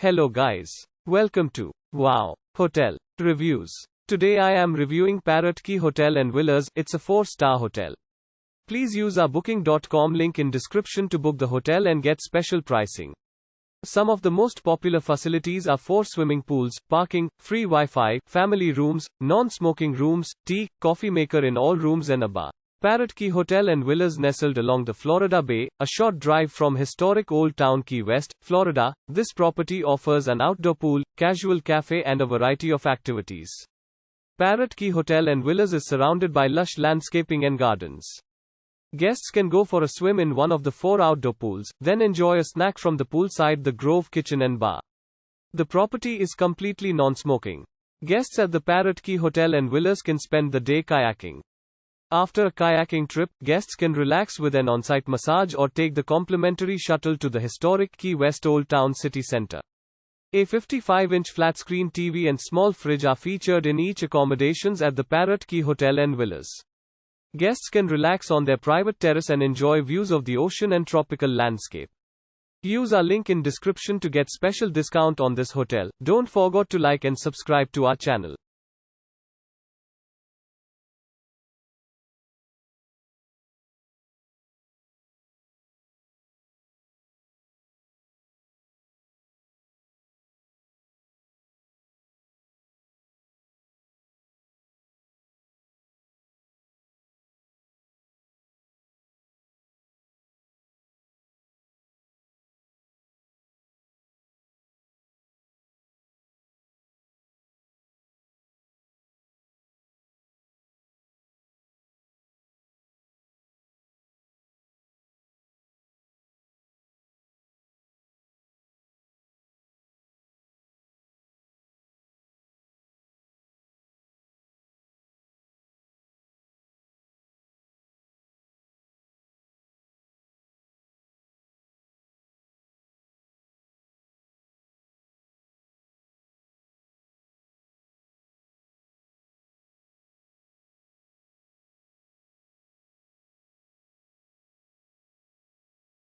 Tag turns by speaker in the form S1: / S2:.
S1: Hello guys. Welcome to Wow Hotel Reviews. Today I am reviewing Parrot Key Hotel and Villas. It's a 4-star hotel. Please use our booking.com link in description to book the hotel and get special pricing. Some of the most popular facilities are 4 swimming pools, parking, free Wi-Fi, family rooms, non-smoking rooms, tea, coffee maker in all rooms and a bar. Parrot Key Hotel and Villas nestled along the Florida Bay, a short drive from historic Old Town Key West, Florida. This property offers an outdoor pool, casual cafe and a variety of activities. Parrot Key Hotel and Villas is surrounded by lush landscaping and gardens. Guests can go for a swim in one of the 4 outdoor pools, then enjoy a snack from the poolside, the Grove kitchen and bar. The property is completely non-smoking. Guests at the Parrot Key Hotel and Villas can spend the day kayaking. After a kayaking trip, guests can relax with an on-site massage or take the complimentary shuttle to the historic Key West Old Town City Center. A 55-inch flat-screen TV and small fridge are featured in each accommodations at the Parrot Key Hotel and Villas. Guests can relax on their private terrace and enjoy views of the ocean and tropical landscape. Use our link in description to get special discount on this hotel. Don't forget to like and subscribe to our channel.